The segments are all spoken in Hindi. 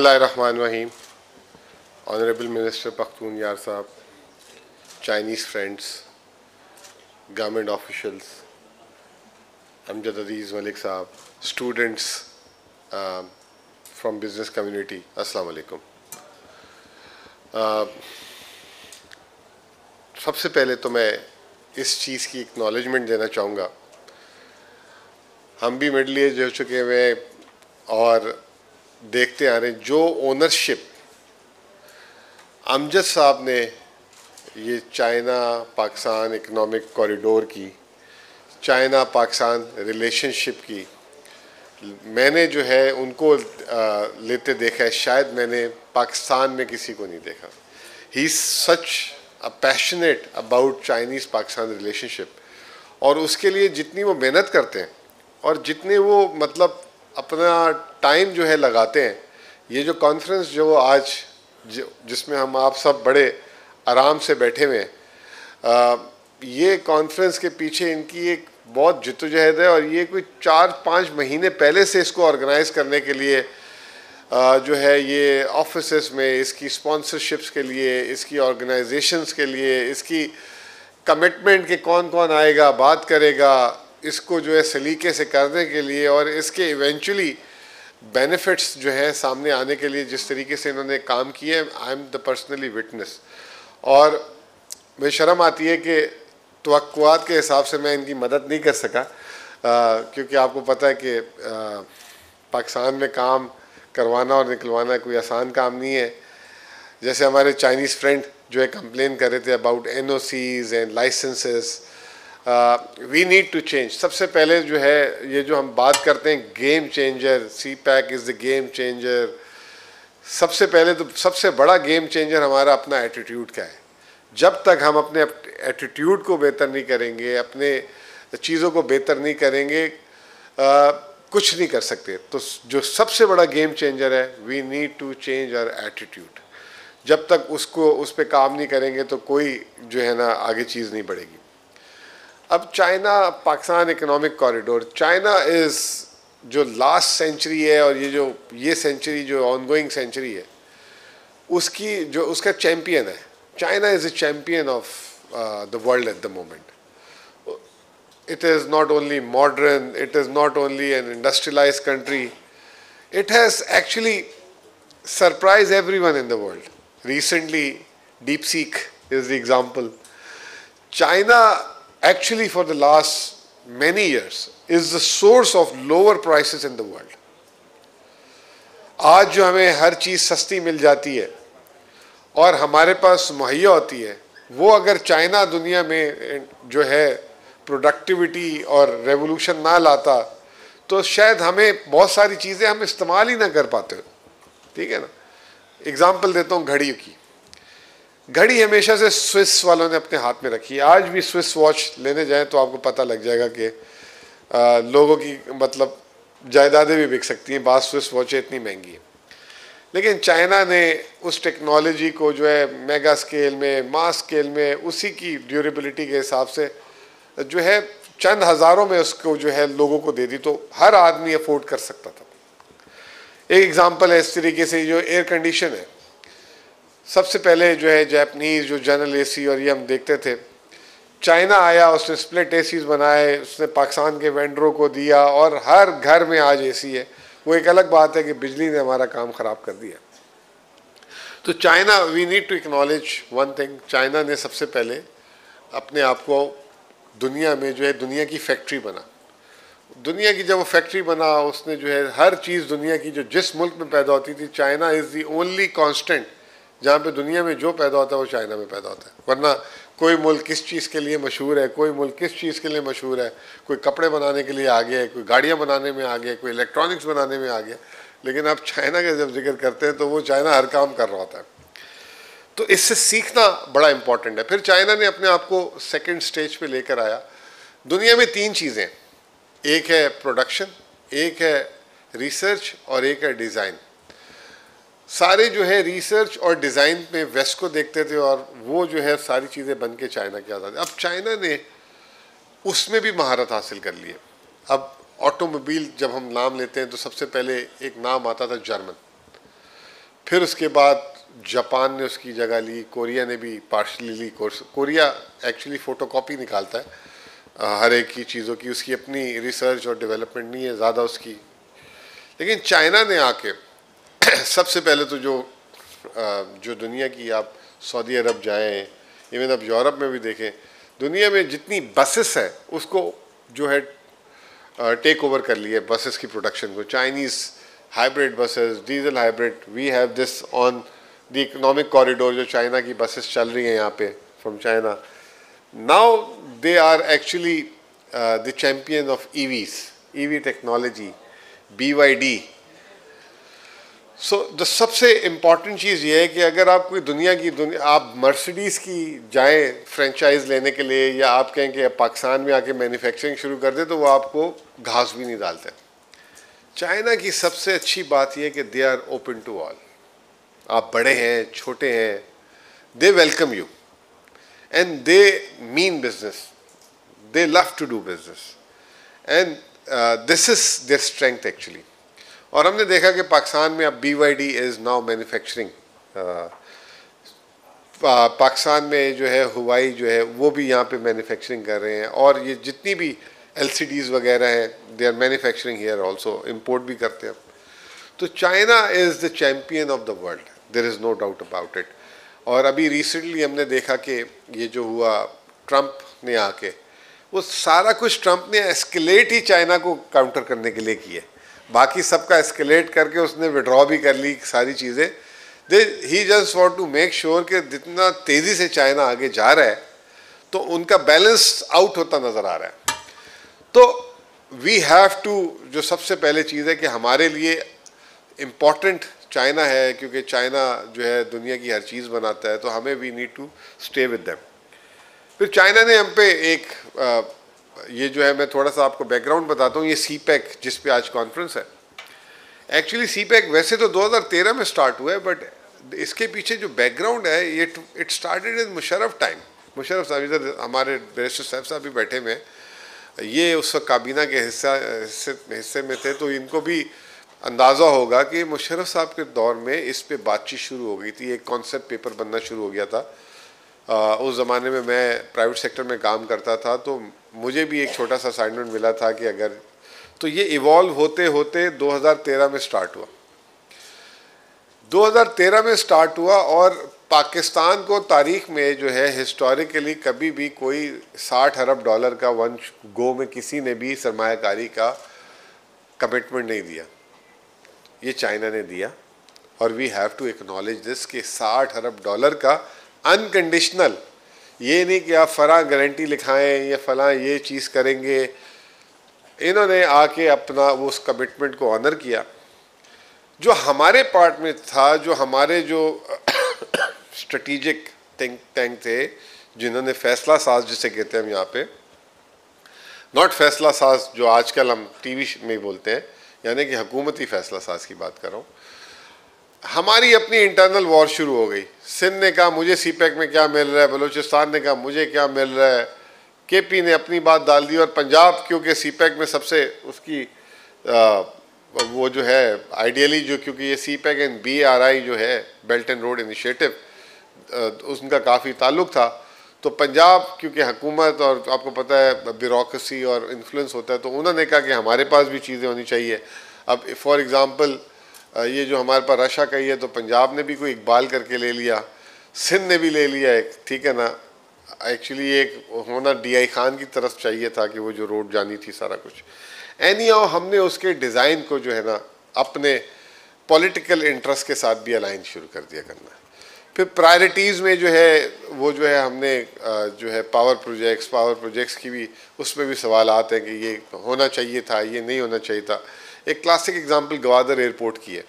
बिस्मिल्लाहिर्रहमानिर्रहीम। ऑनरेबल मिनिस्टर पख्तून यार साहब, Chinese friends, government officials, Amjad Aziz Malik साहब, स्टूडेंट्स फ्रॉम बिजनेस कम्युनिटी, अस्सलाम वालेकुम। सबसे पहले तो मैं इस चीज़ की एक्नॉलेजमेंट देना चाहूँगा, हम भी मिडल एज हो चुके हैं और देखते आ रहे हैं जो ओनरशिप अमजद साहब ने ये चाइना पाकिस्तान इकनॉमिक कॉरिडोर की, चाइना पाकिस्तान रिलेशनशिप की, मैंने जो है उनको लेते देखा है, शायद मैंने पाकिस्तान में किसी को नहीं देखा। He is such a passionate about Chinese Pakistan relationship, और उसके लिए जितनी वो मेहनत करते हैं और जितने वो मतलब अपना टाइम जो है लगाते हैं। ये जो कॉन्फ्रेंस जो आज जिसमें हम आप सब बड़े आराम से बैठे हुए हैं, ये कॉन्फ्रेंस के पीछे इनकी एक बहुत जिद्दोजहद है, और ये कोई 4-5 महीने पहले से इसको ऑर्गेनाइज करने के लिए जो है ये ऑफिसेस में इसकी स्पॉन्सरशिप्स के लिए, इसकी ऑर्गेनाइजेशंस के लिए, इसकी कमिटमेंट के कौन कौन आएगा बात करेगा, इसको जो है सलीके से करने के लिए और इसके इवेंचुअली बेनिफिट्स जो है सामने आने के लिए जिस तरीके से इन्होंने काम किए, I am the personally witness. और मुझे शर्म आती है कि तवक्कुआत के हिसाब से मैं इनकी मदद नहीं कर सका, क्योंकि आपको पता है कि पाकिस्तान में काम करवाना और निकलवाना कोई आसान काम नहीं है। जैसे हमारे चाइनीज़ फ्रेंड जो है कंप्लेन कर रहे थे about NOCs and licences, we need to change. सबसे पहले जो है ये जो हम बात करते हैं game changer, CPEC is the game changer. सबसे पहले तो सबसे बड़ा गेम चेंजर हमारा अपना एटीट्यूड का है। जब तक हम अपने एटीट्यूड को बेहतर नहीं करेंगे, अपने चीज़ों को बेहतर नहीं करेंगे, कुछ नहीं कर सकते। तो जो सबसे बड़ा गेम चेंजर है, we need to change our attitude. जब तक उसको उस पर काम नहीं करेंगे तो कोई जो है ना आगे चीज़ नहीं बढ़ेगी। अब China Pakistan economic corridor, China is जो लास्ट सेंचुरी है और ये सेंचुरी जो ऑनगोइंग सेंचुरी है, उसकी जो उसका चैम्पियन है। China is a champion of the world at the moment. It is not only modern, it is not only an industrialized country, it has actually surprised everyone in the world. Recently, DeepSeek is the example. China actually for the last many years is the source of lower prices in the world. आज जो हमें हर चीज़ सस्ती मिल जाती है और हमारे पास मुहैया होती है, वो अगर चाइना दुनिया में जो है प्रोडक्टिविटी और रेवोल्यूशन ना लाता तो शायद हमें बहुत सारी चीज़ें हम इस्तेमाल ही ना कर पाते। ठीक है ना। एग्जाम्पल देता हूँ घड़ी की। घड़ी हमेशा से स्विस वालों ने अपने हाथ में रखी है। आज भी स्विस वॉच लेने जाएं तो आपको पता लग जाएगा कि लोगों की मतलब जायदादें भी बिक सकती हैं, बात स्विस वॉचें इतनी महंगी है। लेकिन चाइना ने उस टेक्नोलॉजी को जो है मेगा स्केल में, मास स्केल में, उसी की ड्यूरेबिलिटी के हिसाब से जो है चंद हज़ारों में उसको जो है लोगों को दे दी, तो हर आदमी अफोर्ड कर सकता था। एक एग्जांपल है इस तरीके से, जो एयर कंडीशन है, सबसे पहले जो है जापानीज़ जो जनरल AC और ये हम देखते थे, चाइना आया, उसने स्प्लिट ACs बनाए, उसने पाकिस्तान के वेंडरों को दिया और हर घर में आज AC है। वो एक अलग बात है कि बिजली ने हमारा काम ख़राब कर दिया। तो China, we need to acknowledge one thing, China ने सबसे पहले अपने आप को दुनिया में जो है दुनिया की फैक्ट्री बना। दुनिया की जब वो फैक्ट्री बना, उसने जो है हर चीज़ दुनिया की जो जिस मुल्क में पैदा होती थी, China is the only constant जहाँ पे दुनिया में जो पैदा होता है वो चाइना में पैदा होता है। वरना कोई मुल्क किस चीज़ के लिए मशहूर है, कोई मुल्क किस चीज़ के लिए मशहूर है, कोई कपड़े बनाने के लिए आ गया है, कोई गाड़ियाँ बनाने में आ गया, कोई इलेक्ट्रॉनिक्स बनाने में आ गया। लेकिन आप चाइना का जब जिक्र करते हैं तो वो चाइना हर काम कर रहा होता है। तो इससे सीखना बड़ा इंपॉर्टेंट है। फिर चाइना ने अपने आप को सेकेंड स्टेज पे लेकर आया। दुनिया में 3 चीज़ें, एक है प्रोडक्शन, एक है रिसर्च और एक है डिज़ाइन। सारे जो है रिसर्च और डिज़ाइन में वेस्ट को देखते थे और वो जो है सारी चीज़ें बन के चाइना के आते थे। अब चाइना ने उसमें भी महारत हासिल कर ली है। अब ऑटोमोबाइल जब हम नाम लेते हैं तो सबसे पहले एक नाम आता था जर्मन। फिर उसके बाद जापान ने उसकी जगह ली, कोरिया ने भी पार्शली ली। कोरिया एक्चुअली फ़ोटोकॉपी निकालता है हर एक की चीज़ों की, उसकी अपनी रिसर्च और डेवलपमेंट नहीं है ज़्यादा उसकी। लेकिन चाइना ने आके सबसे पहले तो जो दुनिया की, आप सऊदी अरब जाएं, इवन अब यूरोप में भी देखें, दुनिया में जितनी बसेस है उसको जो है टेक ओवर कर लिया बसेस की प्रोडक्शन को। Chinese hybrid buses, diesel hybrid, we have this on the economic corridor, जो चाइना की बसेस चल रही हैं यहाँ पे from China. Now they are actually the champion of EVs, EV technology, BYD। So the सबसे इम्पॉर्टेंट चीज़ ये है कि अगर आप कोई आप मर्सिडीज़ की जाएं फ्रेंचाइज लेने के लिए, या आप कहें कि पाकिस्तान में आके मैन्युफैक्चरिंग शुरू कर दें, तो वो आपको घास भी नहीं डालते। चाइना की सबसे अच्छी बात यह है कि they are open to all. आप बड़े हैं, छोटे हैं, they welcome you and they mean business, they love to do business, and this is their strength actually. और हमने देखा कि पाकिस्तान में अब BYD is now manufacturing. Pakistan में जो है हुवाई जो है वो भी यहाँ पे मैन्युफैक्चरिंग कर रहे हैं, और ये जितनी भी LCDs वगैरह हैं they are manufacturing here also, import भी करते हैं। तो China is the champion of the world, there is no doubt about it. और अभी रिसेंटली हमने देखा कि ये जो हुआ, ट्रंप ने आके वो सारा कुछ ट्रंप ने एस्केलेट ही चाइना को काउंटर करने के लिए किया, बाकी सबका एस्केलेट करके उसने विड्रॉ भी कर ली सारी चीज़ें। He just want to make sure कि जितना तेज़ी से चाइना आगे जा रहा है तो उनका बैलेंस आउट होता नज़र आ रहा है। तो वी हैव टू, जो सबसे पहले चीज़ है कि हमारे लिए इम्पॉर्टेंट चाइना है, क्योंकि चाइना जो है दुनिया की हर चीज़ बनाता है, तो हमें we need to stay with them. फिर चाइना ने हम पे एक ये जो है, मैं थोड़ा सा आपको बैकग्राउंड बताता हूँ। ये CPEC जिस पे आज कॉन्फ्रेंस है, एक्चुअली CPEC वैसे तो 2013 में स्टार्ट हुआ है, बट इसके पीछे जो बैकग्राउंड है ये it started in Musharraf time. Musharraf साहब इधर हमारे बैरिस्टर साहब साहब भी बैठे हुए हैं, ये उस वक्त काबीना के हिस्से में थे, तो इनको भी अंदाज़ा होगा कि मुशर्रफ साहब के दौर में इस पे बातचीत शुरू हो गई थी, एक कॉन्सेप्ट पेपर बनना शुरू हो गया था। उस ज़माने में मैं प्राइवेट सेक्टर में काम करता था, तो मुझे भी एक छोटा सा असाइनमेंट मिला था कि अगर, तो ये इवॉल्व होते होते 2013 में स्टार्ट हुआ। 2013 में स्टार्ट हुआ, और पाकिस्तान को तारीख में जो है हिस्टोरिकली कभी भी कोई $60 अरब का वंश गो में किसी ने भी सरमायाकारी का कमिटमेंट नहीं दिया, ये चाइना ने दिया। और we have to acknowledge this कि $60 अरब का अनकंडीशनल, ये नहीं कि आप फलां गारंटी लिखाएं या फलां ये चीज़ करेंगे, इन्होंने आके अपना वो उस कमिटमेंट को ऑनर किया। जो हमारे पार्ट में था, जो हमारे जो स्ट्रेटिजिक थिंक टैंक थे, जिन्होंने फैसला साज जिसे कहते हैं हम यहाँ पे, नॉट फैसला साज जो आजकल हम TV में बोलते हैं, यानी कि हुकूमती फैसला साज की बात कर रहा हूँ। हमारी अपनी इंटरनल वॉर शुरू हो गई। सिंध ने कहा मुझे CPEC में क्या मिल रहा है, बलूचिस्तान ने कहा मुझे क्या मिल रहा है, KP ने अपनी बात डाल दी, और पंजाब क्योंकि CPEC में सबसे उसकी वो जो है आइडियली जो, क्योंकि ये CPEC एंड BRI जो है बेल्ट एंड रोड इनिशिएटिव, उनका काफ़ी ताल्लुक था, तो पंजाब क्योंकि हुकूमत और आपको पता है ब्यूरोक्रेसी और इन्फ्लुएंस होता है, तो उन्होंने कहा कि हमारे पास भी चीज़ें होनी चाहिए। अब फॉर एग्ज़ाम्पल ये जो हमारे पास रशा का ही है, तो पंजाब ने भी कोई इकबाल करके ले लिया, सिंध ने भी ले लिया एक, ठीक है ना। एक्चुअली एक होना DI खान की तरफ चाहिए था कि वो जो रोड जानी थी सारा कुछ। एनीहाउ हमने उसके डिज़ाइन को जो है ना अपने पॉलिटिकल इंटरेस्ट के साथ भी अलाइन शुरू कर दिया करना। फिर प्रायोरिटीज़ में जो है वो जो है हमने जो है पावर प्रोजेक्ट्स की भी, उसमें भी सवाल आते हैं कि ये होना चाहिए था, ये नहीं होना चाहिए था। एक क्लासिक एग्जांपल गवादर एयरपोर्ट की है।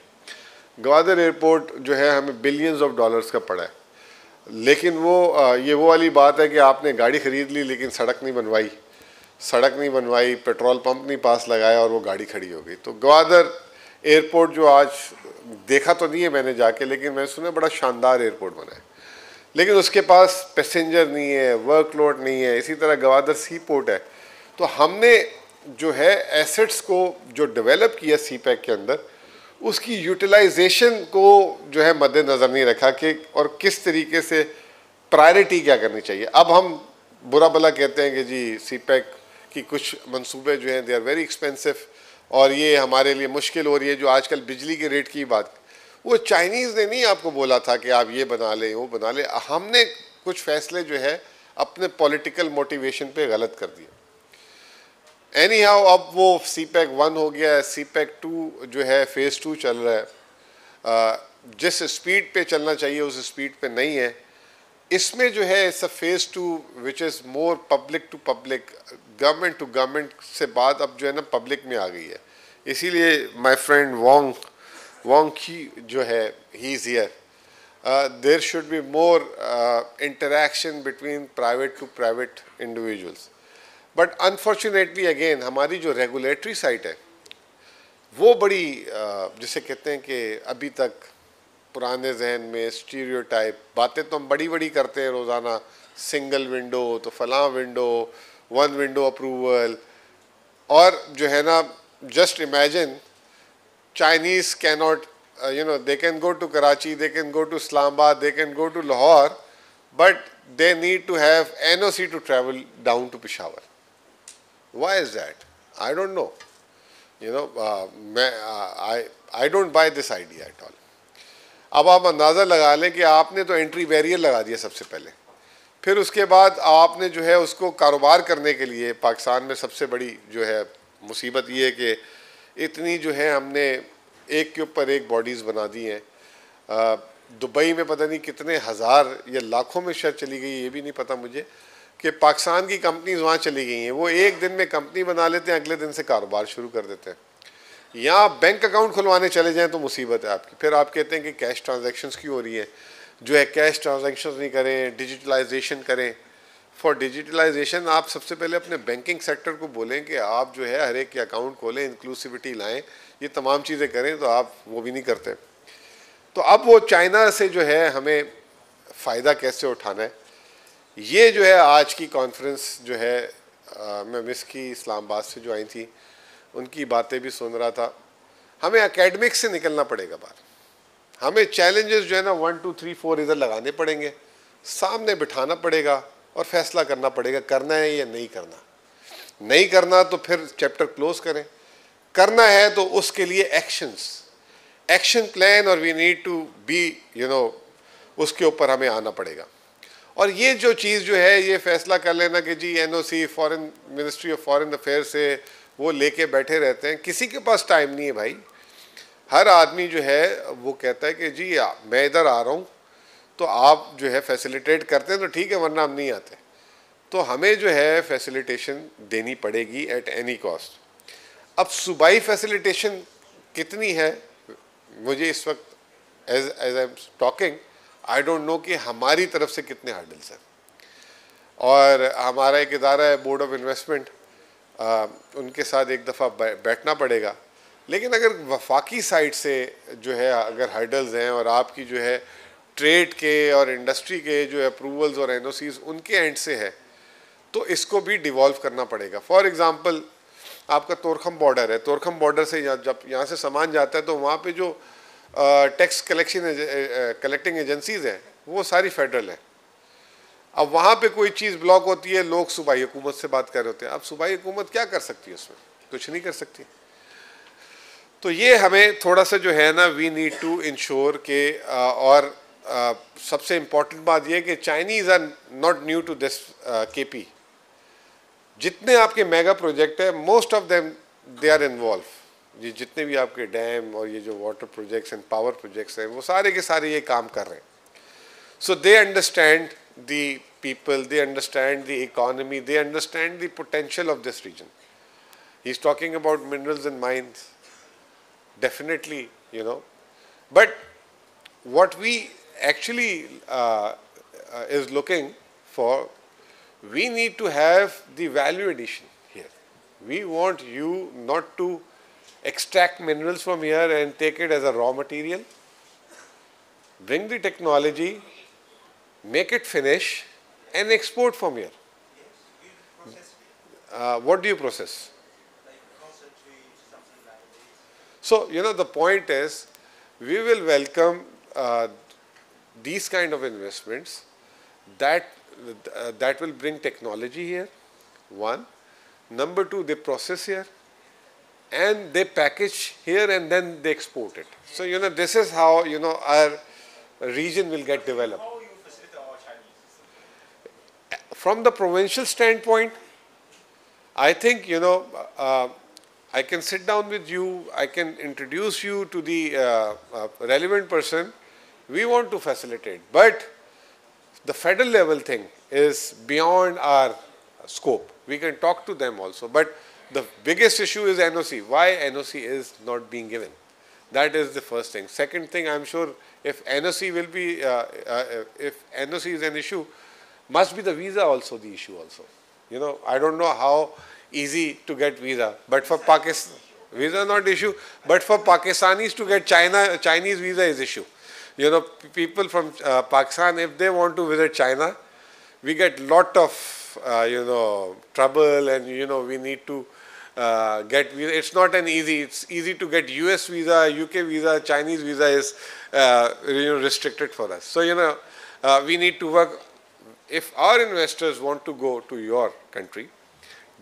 गवादर एयरपोर्ट जो है हमें बिलियंस ऑफ डॉलर्स का पड़ा है, लेकिन ये वो वाली बात है कि आपने गाड़ी ख़रीद ली लेकिन सड़क नहीं बनवाई, पेट्रोल पंप नहीं पास लगाया, और वो गाड़ी खड़ी हो गई। तो गवादर एयरपोर्ट जो आज देखा तो नहीं है मैंने जाके, लेकिन मैंने सुना बड़ा शानदार एयरपोर्ट बना है, लेकिन उसके पास पैसेंजर नहीं है, वर्कलोड नहीं है। इसी तरह गवादर सी पोर्ट है। तो हमने जो है एसेट्स को जो डेवलप किया CPEC के अंदर, उसकी यूटिलाइजेशन को जो है मद्देनज़र नहीं रखा कि और किस तरीके से प्रायोरिटी क्या करनी चाहिए। अब हम बुरा भला कहते हैं कि जी सीपैक की कुछ मंसूबे जो हैं दे आर वेरी एक्सपेंसिव और ये हमारे लिए मुश्किल हो रही है। जो आजकल बिजली के रेट की बात, वो चाइनीज़ ने नहीं आपको बोला था कि आप ये बना लें वो बना लें, हमने कुछ फैसले जो है अपने पॉलिटिकल मोटिवेशन पे गलत कर दिए। एनी हाउ अब वो सीपैक 1 हो गया है, सीपैक 2 जो है फेज़ 2 चल रहा है। जिस स्पीड पे चलना चाहिए उस स्पीड पे नहीं है। इसमें जो है it's a phase 2 which is more public to public, government to government से बात अब जो है ना पब्लिक में आ गई है। इसीलिए माय फ्रेंड वोंग की जो है he is here, there should be more interaction between private to private individuals. But unfortunately again हमारी जो रेगुलेटरी साइट है वो बड़ी जिसे कहते हैं कि अभी तक पुराने जहन में स्टीरियोटाइप बातें तो हम बड़ी बड़ी करते हैं रोज़ाना, सिंगल विंडो तो फलां विंडो, 1 विंडो अप्रूवल, और जो है ना just imagine Chinese can not they can go to Karachi, they can go to Islamabad, they can go to Lahore, but they need to have NOC to travel down to Peshawar. Why is that? I don't know. I don't buy this idea at all. अब आप अंदाज़ा लगा लें कि आपने तो एंट्री बैरियर लगा दिया सबसे पहले, फिर उसके बाद आपने जो है उसको कारोबार करने के लिए पाकिस्तान में सबसे बड़ी जो है मुसीबत ये है कि इतनी जो है हमने एक के ऊपर एक बॉडीज़ बना दी हैं। दुबई में पता नहीं कितने हज़ार या लाखों में शायद चली गई, ये भी नहीं पता मुझे, कि पाकिस्तान की कंपनीज वहाँ चली गई हैं। वो एक दिन में कंपनी बना लेते हैं, अगले दिन से कारोबार शुरू कर देते हैं। यहाँ बैंक अकाउंट खुलवाने चले जाएं तो मुसीबत है आपकी। फिर आप कहते हैं कि कैश ट्रांजैक्शंस क्यों हो रही है, जो है कैश ट्रांजैक्शंस नहीं करें, डिजिटलाइजेशन करें। फॉर डिजिटलाइजेशन आप सबसे पहले अपने बैंकिंग सेक्टर को बोलें कि आप जो है हर एक के अकाउंट खोलें, इंक्लूसिविटी लाएं, ये तमाम चीज़ें करें, तो आप वो भी नहीं करते। तो अब वो चाइना से जो है हमें फ़ायदा कैसे उठाना है, ये जो है आज की कॉन्फ्रेंस जो है मैं मिस की इस्लामाबाद से जो आई थी उनकी बातें भी सुन रहा था। हमें एकेडमिक्स से निकलना पड़ेगा बाहर। हमें चैलेंजेस जो है ना 1 2 3 4 इधर लगाने पड़ेंगे, सामने बिठाना पड़ेगा और फैसला करना पड़ेगा करना है या नहीं करना। नहीं करना तो फिर चैप्टर क्लोज करें, करना है तो उसके लिए एक्शन प्लान, और वी नीड टू बी उसके ऊपर हमें आना पड़ेगा। और ये जो चीज़ जो है ये फैसला कर लेना कि जी NOC foreign ministry of foreign affair से वो लेके बैठे रहते हैं, किसी के पास टाइम नहीं है भाई। हर आदमी जो है वो कहता है कि जी मैं इधर आ रहा हूँ तो आप जो है फैसिलिटेट करते हैं तो ठीक है, वरना हम नहीं आते। तो हमें जो है फैसिलिटेशन देनी पड़ेगी एट एनी कॉस्ट। अब सूबाई फैसिलिटेशन कितनी है मुझे इस वक्त as I am talking I don't know कि हमारी तरफ से कितने हार्डल्स हैं। और हमारा एक इदारा है बोर्ड ऑफ इन्वेस्टमेंट, उनके साथ एक दफ़ा बैठना पड़ेगा। लेकिन अगर वफाकी साइड से जो है अगर हार्डल्स हैं और आपकी जो है ट्रेड के और इंडस्ट्री के जो अप्रूवल्स और NOCs उनके एंड से है, तो इसको भी डिवॉल्व करना पड़ेगा। फॉर एग्ज़ाम्पल आपका तोरखम बॉर्डर है, तोरखम बॉर्डर से जब यहाँ से सामान जाता है तो वहाँ पे जो टैक्स कलेक्टिंग एजेंसीज़ हैं वो सारी फेडरल हैं। अब वहाँ पे कोई चीज़ ब्लॉक होती है, लोग सूबाई हुकूमत से बात कर रहे होते हैं। अब सूबाई हुकूमत क्या कर सकती है उसमें, कुछ नहीं कर सकती। तो ये हमें थोड़ा सा जो है ना वी नीड टू इंश्योर के और सबसे इम्पॉर्टेंट बात यह कि Chinese are not new to this KP। जितने आपके मेगा प्रोजेक्ट है most of them they are involve. ये जितने भी आपके डैम और ये जो water projects and power projects हैं वो सारे के सारे ये काम कर रहे हैं। So they understand the people, they understand the economy, they understand the potential of this region. He's talking about minerals and mines, definitely, But what we actually is looking for, we need to have the value addition here. We want you not to extract minerals from here and take it as a raw material. Bring the technology, make it finish, and export from here. What do you process? So, the point is, we will welcome these kind of investments that that will bring technology here, one. Number two, they process here and they package here and then they export it. So, this is how, our region will get developed. How you facilitate our Chinese? From the provincial standpoint, I think, I can sit down with you, I can introduce you to the relevant person. We want to facilitate, but the federal level thing is beyond our scope. We can talk to them also, but the biggest issue is NOC. Why NOC is not being given? That is the first thing. Second thing, I'm sure if NOC will be, if NOC is an issue, must be the visa also the issue also. I don't know how easy to get visa, but for Pakistan, visa not issue, but for Pakistanis to get Chinese visa is issue. People from Pakistan, if they want to visit China, we get lot of, trouble, and, we need to get visa. It's not an easy, it's easy to get US visa, UK visa, Chinese visa is, restricted for us. So, we need to work. If our investors want to go to your country,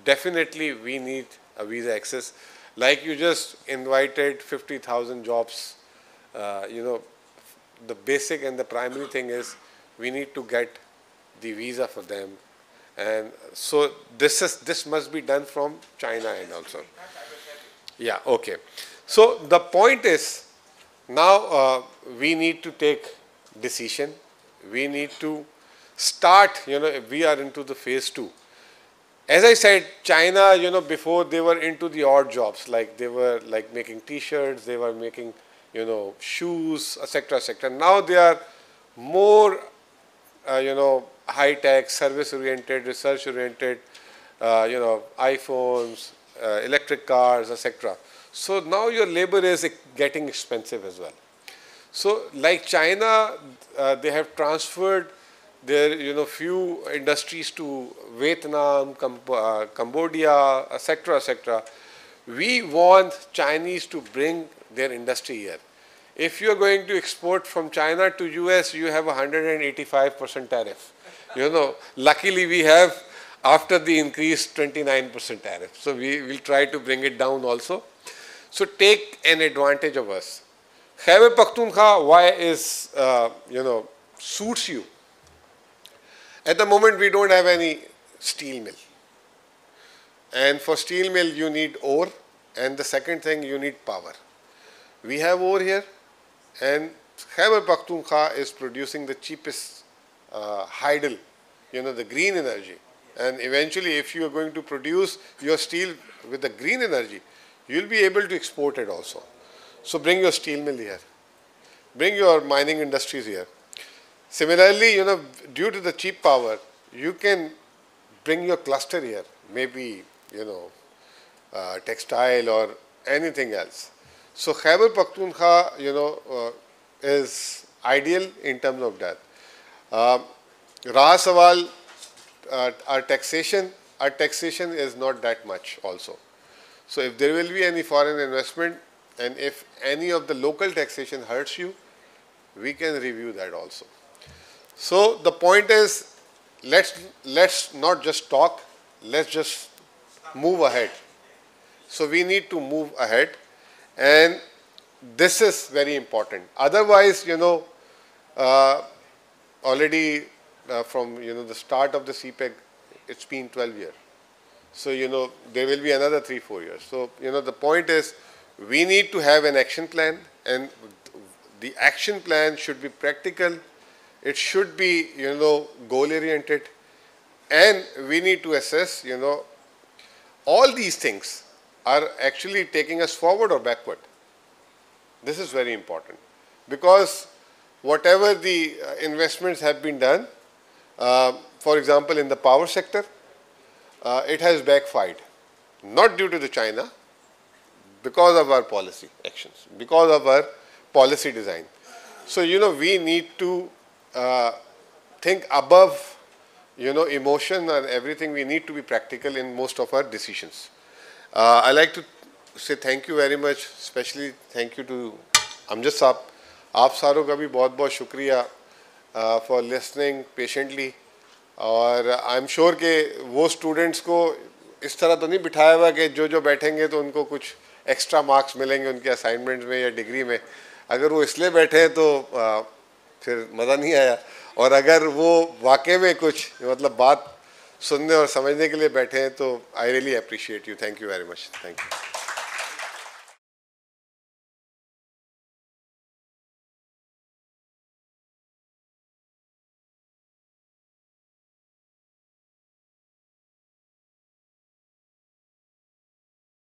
definitely we need a visa access. Like you just invited 50,000 jobs, the basic and the primary thing is we need to get the visa for them, and so this must be done from China and also. Yeah, okay. So the point is now we need to take decision. We need to start. We are into the phase 2. As I said, China, before they were into the odd jobs, like they were like making T-shirts, they were making shoes, etc., etc. Now they are more, high-tech, service-oriented, research-oriented, iPhones, electric cars, etc. So now your labor is getting expensive as well. So like China, they have transferred their, few industries to Vietnam, Cambodia, etc., etc. We want Chinese to bring their industry here. If you are going to export from China to US, you have 185% tariff. Luckily we have, after the increase, 29% tariff. So we will try to bring it down also. So take an advantage of us. Khyber Pakhtunkhwa, why is, suits you? At the moment, we don't have any steel mill. And for steel mill, you need ore. And the second thing, you need power. We have ore here. And Khyber Pakhtunkhwa is producing the cheapest hydel, the green energy. And eventually, if you are going to produce your steel with the green energy, you will be able to export it also. So bring your steel mill here. Bring your mining industries here. Similarly, due to the cheap power, you can bring your cluster here, maybe, textile or anything else. So Khyber Pakhtunkhwa, is ideal in terms of that. Raha Sawal, our taxation is not that much also. So if there will be any foreign investment, and if any of the local taxation hurts you, we can review that also. So the point is, let's not just talk, let's just move ahead. So we need to move ahead, and this is very important. Otherwise, already from the start of the CPEC, it's been 12 years. So there will be another 3-4 years. So the point is, we need to have an action plan, and the action plan should be practical. It should be, goal-oriented, and we need to assess, all these things are actually taking us forward or backward. This is very important, because whatever the investments have been done, for example, in the power sector, it has backfired, not due to the China, because of our policy actions, because of our policy design. So, we need to think above, emotion and everything. We need to be practical in most of our decisions. I like to say thank you very much, specially thank you to Amjad sahab. आप सारों का भी बहुत बहुत शुक्रिया फॉर लिसनिंग पेशेंटली। और आई एम श्योर कि वो स्टूडेंट्स को इस तरह तो नहीं बिठाया हुआ कि जो जो बैठेंगे तो उनको कुछ एक्स्ट्रा मार्क्स मिलेंगे उनके असाइनमेंट्स में या डिग्री में। अगर वो इसलिए बैठे हैं तो फिर मज़ा नहीं आया। और अगर वो वाकई में कुछ मतलब बात सुनने और समझने के लिए बैठे हैं तो I really appreciate you. Thank you very much. Thank you.